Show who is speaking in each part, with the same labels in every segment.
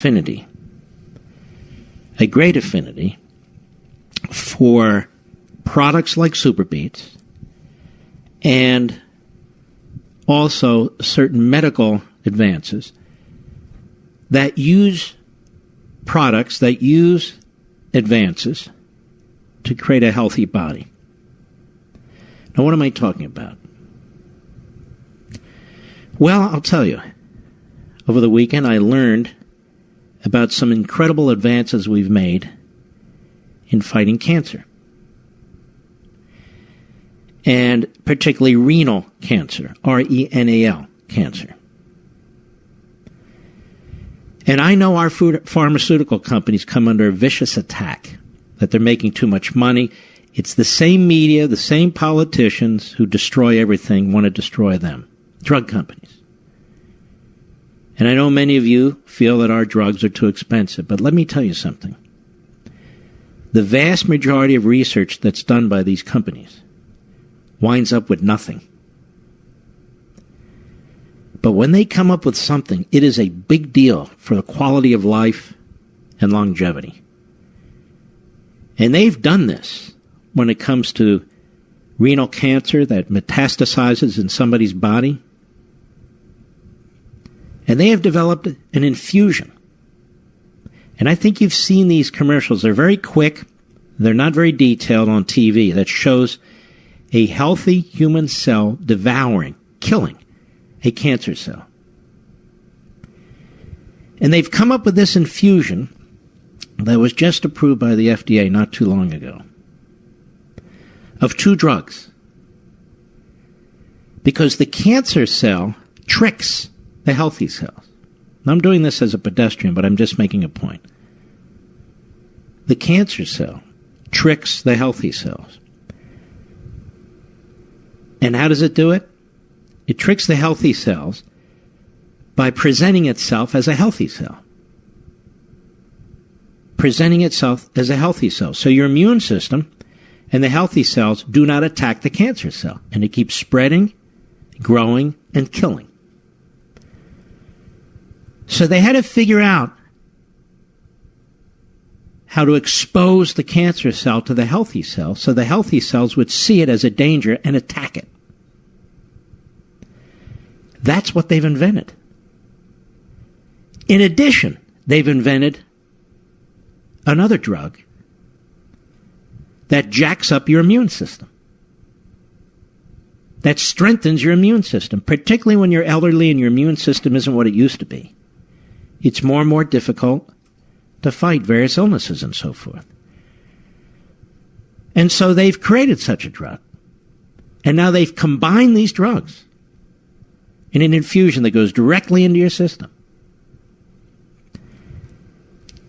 Speaker 1: affinity, a great affinity for products like Super Beets and also certain medical advances that use products, that use advances to create a healthy body. Now, what am I talking about? Well, I'll tell you. Over the weekend, I learned about some incredible advances we've made in fighting cancer. And particularly renal cancer, R-E-N-A-L, cancer. And I know our pharmaceutical companies come under a vicious attack, that they're making too much money. It's the same media, the same politicians who destroy everything want to destroy them. Drug companies. And I know many of you feel that our drugs are too expensive, but let me tell you something. The vast majority of research that's done by these companies winds up with nothing. But when they come up with something, it is a big deal for the quality of life and longevity. And they've done this when it comes to renal cancer that metastasizes in somebody's body. And they have developed an infusion. And I think you've seen these commercials. They're very quick. They're not very detailed on TV. That shows a healthy human cell devouring, killing a cancer cell. And they've come up with this infusion that was just approved by the FDA not too long ago of two drugs. Because the cancer cell tricks the healthy cells. Now, I'm doing this as a pedestrian, but I'm just making a point. The cancer cell tricks the healthy cells. And how does it do it? It tricks the healthy cells by presenting itself as a healthy cell. Presenting itself as a healthy cell. So your immune system and the healthy cells do not attack the cancer cell. And it keeps spreading, growing, and killing. So they had to figure out how to expose the cancer cell to the healthy cell so the healthy cells would see it as a danger and attack it. That's what they've invented. In addition, they've invented another drug that jacks up your immune system, that strengthens your immune system, particularly when you're elderly and your immune system isn't what it used to be. It's more and more difficult to fight various illnesses and so forth. And so they've created such a drug. And now they've combined these drugs in an infusion that goes directly into your system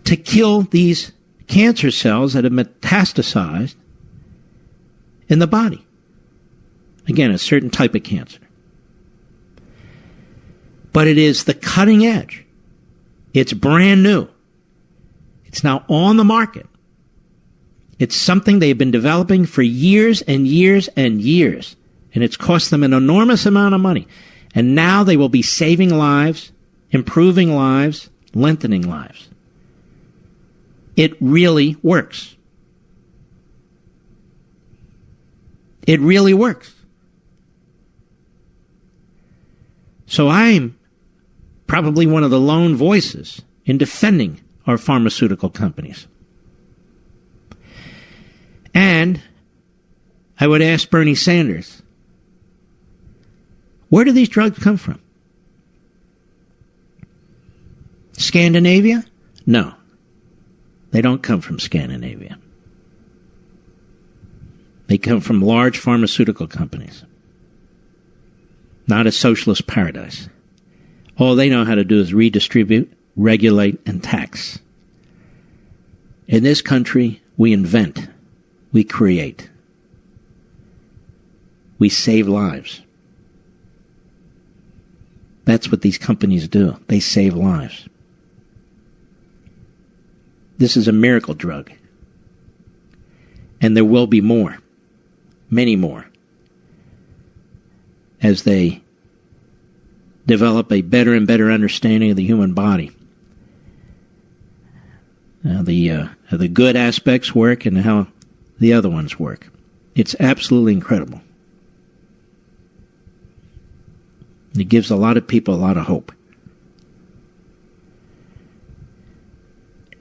Speaker 1: to kill these cancer cells that have metastasized in the body. Again, a certain type of cancer. But it is the cutting edge. It's brand new. It's now on the market. It's something they've been developing for years and years and years. And it's cost them an enormous amount of money. And now they will be saving lives, improving lives, lengthening lives. It really works. It really works. So I'm probably one of the lone voices in defending our pharmaceutical companies. And I would ask Bernie Sanders, where do these drugs come from? Scandinavia? No. They don't come from Scandinavia. They come from large pharmaceutical companies. Not a socialist paradise. All they know how to do is redistribute, regulate, and tax. In this country, we invent. We create. We save lives. That's what these companies do. They save lives. This is a miracle drug. And there will be more. Many more. As they develop a better and better understanding of the human body how the good aspects work and how the other ones work. It's absolutely incredible. It gives a lot of people a lot of hope.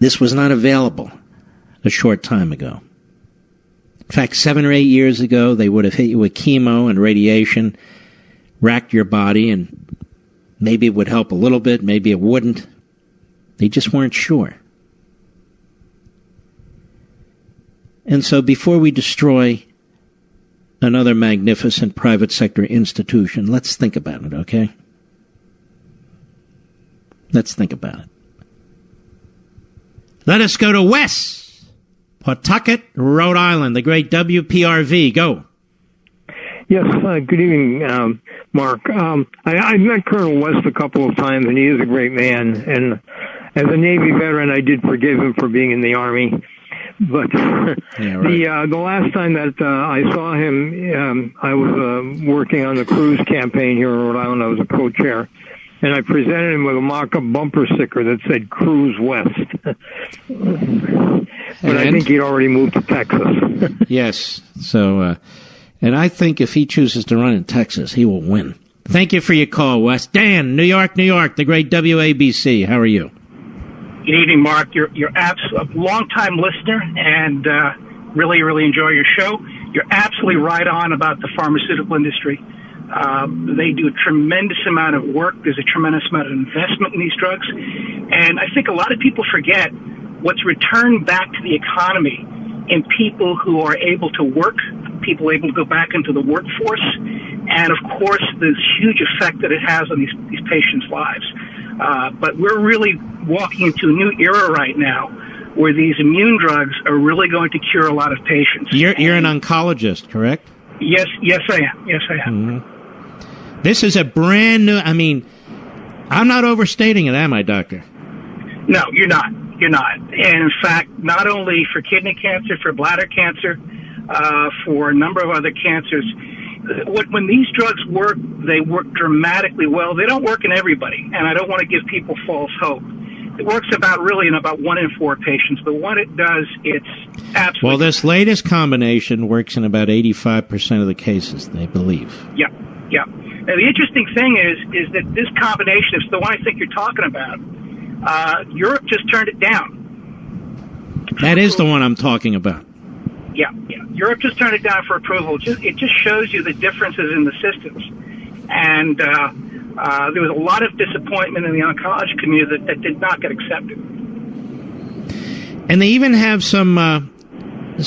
Speaker 1: This was not available a short time ago. In fact, 7 or 8 years ago, they would have hit you with chemo and radiation, racked your body, and maybe it would help a little bit, maybe it wouldn't. They just weren't sure. And so before we destroy another magnificent private sector institution, let's think about it, okay? Let's think about it. Let us go to West Pawtucket, Rhode Island, the great WPRV. Go.
Speaker 2: Yes, good evening, Mark. I met Colonel West a couple of times, and he is a great man. And as a Navy veteran, I did forgive him for being in the Army. But yeah, right. The last time that I saw him, I was working on the cruise campaign here in Rhode Island. I was a co-chair. And I presented him with a mock-up bumper sticker that said Cruise West. But I think he'd already moved to Texas.
Speaker 1: Yes. So, and I think if he chooses to run in Texas, he will win. Thank you for your call, Wes. Dan, New York, the great WABC. How are you?
Speaker 3: Good evening, Mark. You're a long-time listener and really, really enjoy your show. You're absolutely right on about the pharmaceutical industry. They do a tremendous amount of work. There's a tremendous amount of investment in these drugs. And I think a lot of people forget what's returned back to the economy in people who are able to work, people able to go back into the workforce, and, of course, the huge effect that it has on these patients' lives. But we're really walking into a new era right now where these immune drugs are really going to cure a lot of patients.
Speaker 1: You're an oncologist, correct?
Speaker 3: Yes, I am.
Speaker 1: Mm-hmm. This is a brand new, I'm not overstating it, am I, Doctor?
Speaker 3: No, you're not. And in fact, not only for kidney cancer, for bladder cancer, for a number of other cancers, when these drugs work, they work dramatically well. They don't work in everybody, and I don't want to give people false hope. It works in about 1 in 4 patients, but when it does, it's absolutely...
Speaker 1: Well, this latest combination works in about 85% of the cases, they believe.
Speaker 3: Yeah. And the interesting thing is that this combination is the one I think you're talking about. Europe just turned it down.
Speaker 1: That is the one I'm talking about.
Speaker 3: Yeah. Europe just turned it down for approval. It just shows you the differences in the systems. And there was a lot of disappointment in the oncology community that did not get accepted.
Speaker 1: And they even have some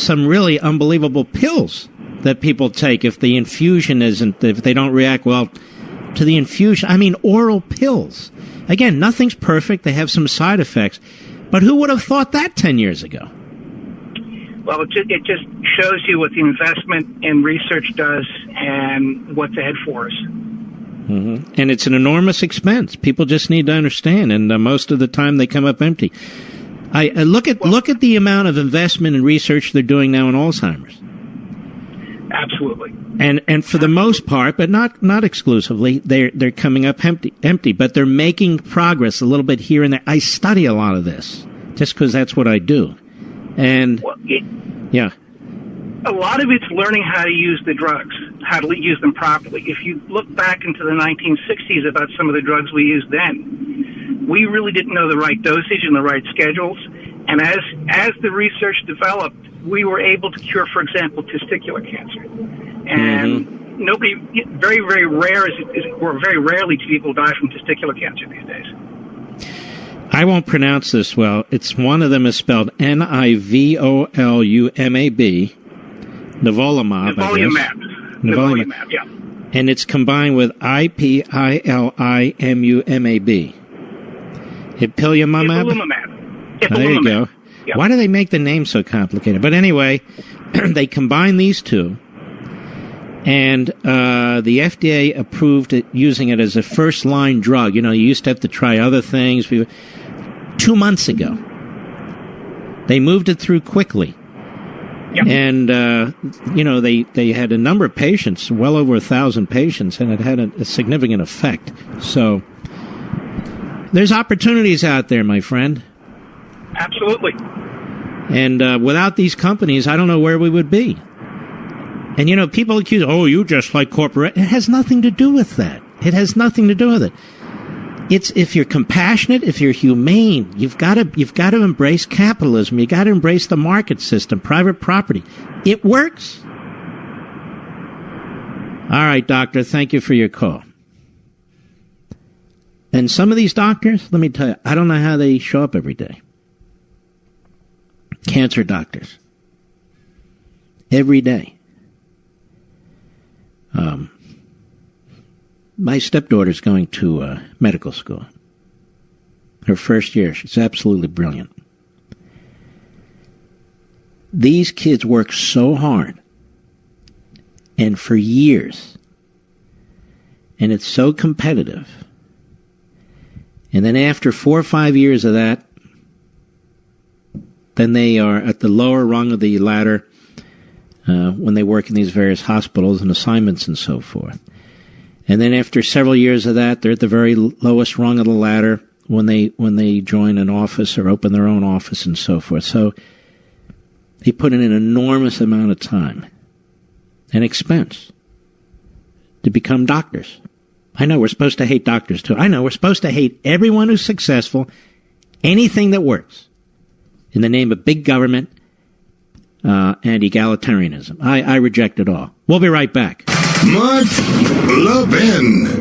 Speaker 1: really unbelievable pills that people take if the infusion if they don't react well to the infusion. Oral pills. Again, nothing's perfect. They have some side effects. But who would have thought that 10 years ago?
Speaker 3: Well, it just shows you what the investment in research does and what's ahead for us.
Speaker 1: Mm-hmm. And it's an enormous expense. People just need to understand, and most of the time they come up empty. I look at the amount of investment and research they're doing now in Alzheimer's.
Speaker 3: Absolutely.
Speaker 1: And for the most part, but not exclusively, they're coming up empty. But they're making progress a little bit here and there. I study a lot of this just because that's what I do. And yeah.
Speaker 3: A lot of it's learning how to use the drugs, how to use them properly. If you look back into the 1960s about some of the drugs we used then, we really didn't know the right dosage and the right schedules. And as the research developed, we were able to cure, for example, testicular cancer. And nobody, very, very rarely do people die from testicular cancer these days.
Speaker 1: I won't pronounce this well. One of them is spelled Nivolumab.
Speaker 3: Nivolumab, yeah.
Speaker 1: And it's combined with Ipilimumab.
Speaker 3: Ipilimumab.
Speaker 1: There you go.
Speaker 3: Yeah.
Speaker 1: Why do they make the name so complicated? But anyway, they combine these two, and the FDA approved it, using it as a first-line drug. You used to have to try other things. 2 months ago, they moved it through quickly.
Speaker 3: Yep.
Speaker 1: And, they had a number of patients, well over 1,000 patients, and it had a significant effect. So there's opportunities out there, my friend.
Speaker 3: Absolutely.
Speaker 1: And without these companies, I don't know where we would be. And, you know, people accuse, oh, you just like corporate. It has nothing to do with that. It has nothing to do with it. It's if you're compassionate, if you're humane, you've got to embrace capitalism. You got to embrace the market system, private property. It works. All right, doctor, thank you for your call. And some of these doctors, let me tell you, I don't know how they show up every day. Cancer doctors. Every day. My stepdaughter's going to medical school. Her first year. She's absolutely brilliant. These kids work so hard. And for years. And it's so competitive. And then after 4 or 5 years of that, then they are at the lower rung of the ladder when they work in these various hospitals and assignments and so forth. And then after several years of that, they're at the very lowest rung of the ladder when they join an office or open their own office and so forth. So they put in an enormous amount of time and expense to become doctors. I know we're supposed to hate doctors too. I know we're supposed to hate everyone who's successful, anything that works, in the name of big government and egalitarianism. I reject it all. We'll be right back.
Speaker 4: Mark Levin.